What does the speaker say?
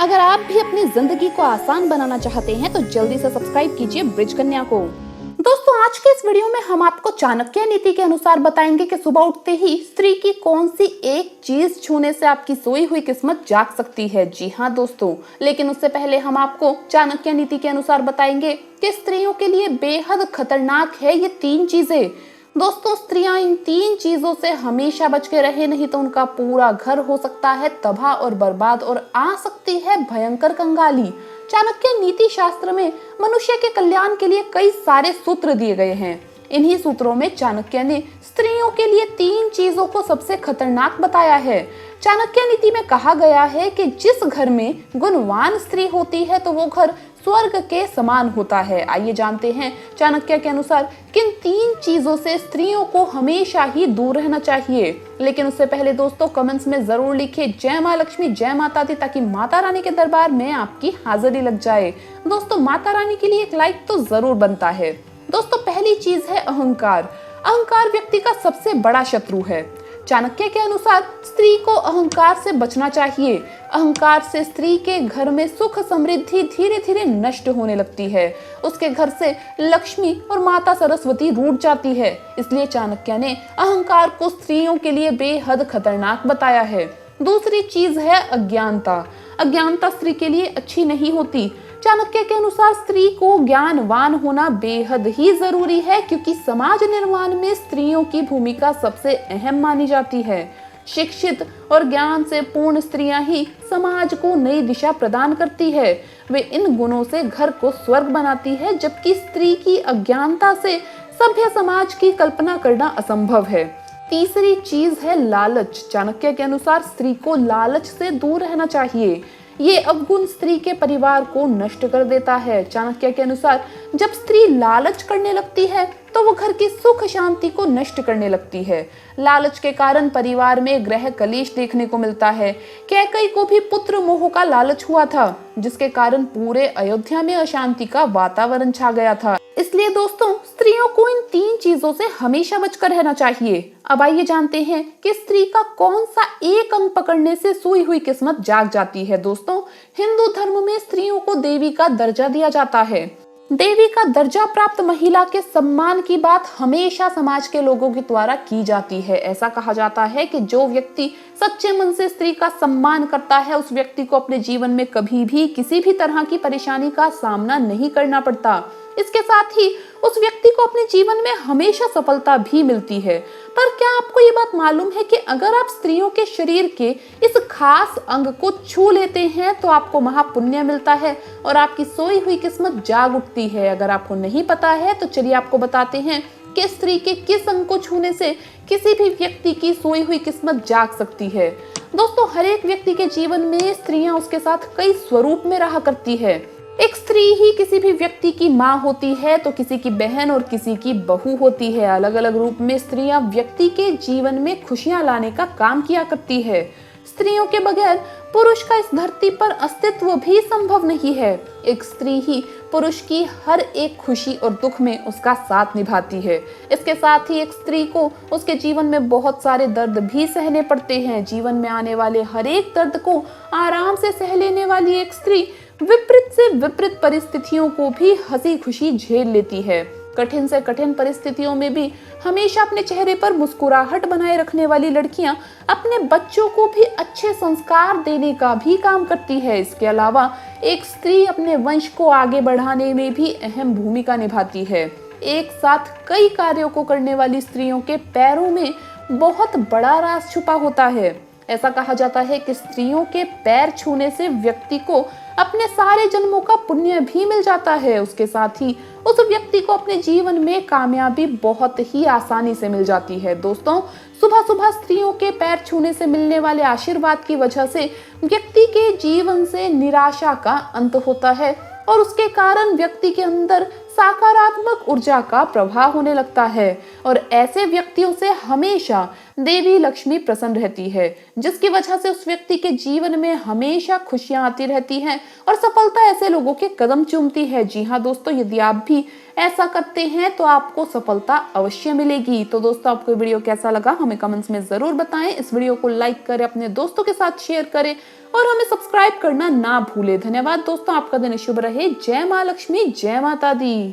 अगर आप भी अपनी जिंदगी को आसान बनाना चाहते हैं तो जल्दी से सब्सक्राइब कीजिए ब्रिज कन्या को। दोस्तों, आज के इस वीडियो में हम आपको चाणक्य नीति के अनुसार बताएंगे कि सुबह उठते ही स्त्री की कौन सी एक चीज छूने से आपकी सोई हुई किस्मत जाग सकती है। जी हाँ दोस्तों, लेकिन उससे पहले हम आपको चाणक्य नीति के अनुसार बताएंगे कि स्त्रियों के लिए बेहद खतरनाक है ये 3 चीजें। दोस्तों, स्त्रियां इन 3 चीजों से हमेशा बच के रहे, नहीं तो उनका पूरा घर हो सकता है तबाह और बर्बाद और आ सकती है भयंकर कंगाली। चाणक्य नीति शास्त्र में मनुष्य के कल्याण के लिए कई सारे सूत्र दिए गए हैं। इन्हीं सूत्रों में चाणक्य ने स्त्रियों के लिए 3 चीजों को सबसे खतरनाक बताया है। चाणक्य नीति में कहा गया है कि जिस घर में गुणवान स्त्री होती है तो वो घर स्वर्ग के समान होता है। आइए जानते हैं चाणक्य के अनुसार किन 3 चीजों से स्त्रियों को हमेशा ही दूर रहना चाहिए। लेकिन उससे पहले दोस्तों, कमेंट्स में जरूर लिखिए जय माँ लक्ष्मी, जय माता दी, ताकि माता रानी के दरबार में आपकी हाजिरी लग जाए। दोस्तों, माता रानी के लिए एक लाइक तो जरूर बनता है। दोस्तों, पहली चीज है अहंकार। अहंकार व्यक्ति का सबसे बड़ा शत्रु है। चाणक्य के अनुसार स्त्री को अहंकार से बचना चाहिए। अहंकार से स्त्री के घर में सुख समृद्धि धीरे धीरे नष्ट होने लगती है। उसके घर से लक्ष्मी और माता सरस्वती रूठ जाती है। इसलिए चाणक्य ने अहंकार को स्त्रियों के लिए बेहद खतरनाक बताया है। दूसरी चीज है अज्ञानता। अज्ञानता स्त्री के लिए अच्छी नहीं होती। चाणक्य के अनुसार स्त्री को ज्ञानवान होना बेहद ही जरूरी है, क्योंकि समाज निर्माण में स्त्रियों की भूमिका सबसे अहम मानी जाती है। शिक्षित और ज्ञान से पूर्ण स्त्रियां ही समाज को नई दिशा प्रदान करती है। वे इन गुणों से घर को स्वर्ग बनाती है, जबकि स्त्री की अज्ञानता से सभ्य समाज की कल्पना करना असंभव है। तीसरी चीज है लालच। चाणक्य के अनुसार स्त्री को लालच से दूर रहना चाहिए। ये अवगुण स्त्री के परिवार को नष्ट कर देता है। चाणक्य के अनुसार जब स्त्री लालच करने लगती है तो वो घर की सुख शांति को नष्ट करने लगती है। लालच के कारण परिवार में ग्रह कलेश देखने को मिलता है। कैकेयी को भी पुत्र मोह का लालच हुआ था, जिसके कारण पूरे अयोध्या में अशांति का वातावरण छा गया था। इसलिए दोस्तों, स्त्रियों को इन 3 चीजों से हमेशा बचकर रहना चाहिए। अब आइए जानते हैं कि स्त्री का कौन सा एक अंग पकड़ने से सोई हुई किस्मत जाग जाती है। दोस्तों, हिंदू धर्म में स्त्रियों को देवी का दर्जा दिया जाता है। देवी का दर्जा प्राप्त महिला के सम्मान की बात हमेशा समाज के लोगों के द्वारा की जाती है। ऐसा कहा जाता है कि जो व्यक्ति सच्चे मन से स्त्री का सम्मान करता है, उस व्यक्ति को अपने जीवन में कभी भी किसी भी तरह की परेशानी का सामना नहीं करना पड़ता। इसके साथ ही उस व्यक्ति को अपने जीवन में हमेशा सफलता भी मिलती है। पर क्या आपको ये बात मालूम है कि अगर आप स्त्रियों के शरीर के इस खास अंग को छू लेते हैं तो आपको महापुण्य मिलता है और आपकी सोई हुई किस्मत जाग उठती है। अगर आपको नहीं पता है तो चलिए आपको बताते हैं कि स्त्री के किस अंग को छूने से किसी भी व्यक्ति की सोई हुई किस्मत जाग सकती है। दोस्तों, हर एक व्यक्ति के जीवन में स्त्रियां उसके साथ कई स्वरूप में रहा करती है। एक स्त्री ही किसी भी व्यक्ति की माँ होती है तो किसी की बहन और किसी की बहू होती है। अलग अलग रूप में स्त्रियां व्यक्ति के जीवन में खुशियां लाने का काम किया करती है। स्त्रियों के बगैर पुरुष का इस धरती पर अस्तित्व भी संभव नहीं है। एक स्त्री ही पुरुष की हर एक खुशी और दुख में उसका साथ निभाती है। इसके साथ ही एक स्त्री को उसके जीवन में बहुत सारे दर्द भी सहने पड़ते हैं। जीवन में आने वाले हर एक दर्द को आराम से सह लेने वाली एक स्त्री विपरीत से विपरीत परिस्थितियों को भी हंसी खुशी झेल लेती है। कठिन से कठिन परिस्थितियों में भी हमेशा अपने चेहरे पर मुस्कुराहट बनाए रखने वाली लड़कियां अपने बच्चों को भी अच्छे संस्कार देने का भी काम करती है। इसके अलावा एक स्त्री अपने वंश को आगे बढ़ाने में भी अहम भूमिका निभाती है। एक साथ कई कार्यों को करने वाली स्त्रियों के पैरों में बहुत बड़ा राज छुपा होता है। ऐसा कहा जाता है कि स्त्रियों के पैर छूने से व्यक्ति को अपने सारे जन्मों का पुण्य भी मिल जाता है। उसके साथ ही उस व्यक्ति को अपने जीवन में कामयाबी बहुत ही आसानी से मिल जाती है। दोस्तों, सुबह सुबह स्त्रियों के पैर छूने से मिलने वाले आशीर्वाद की वजह से व्यक्ति के जीवन से निराशा का अंत होता है और उसके कारण व्यक्ति के अंदर सकारात्मक ऊर्जा का प्रवाह होने लगता है और ऐसे व्यक्तियों से हमेशा देवी लक्ष्मी प्रसन्न रहती है, जिसकी वजह से उस व्यक्ति के जीवन में हमेशा खुशियां आती रहती हैं और सफलता ऐसे लोगों के कदम चूमती है। जी हाँ दोस्तों, यदि आप भी ऐसा करते हैं तो आपको सफलता अवश्य मिलेगी। तो दोस्तों, आपको वीडियो कैसा लगा हमें कमेंट्स में जरूर बताएं। इस वीडियो को लाइक करें, अपने दोस्तों के साथ शेयर करें और हमें सब्सक्राइब करना ना भूले। धन्यवाद दोस्तों, आपका दिन शुभ रहे। जय माँ लक्ष्मी, जय माता दी।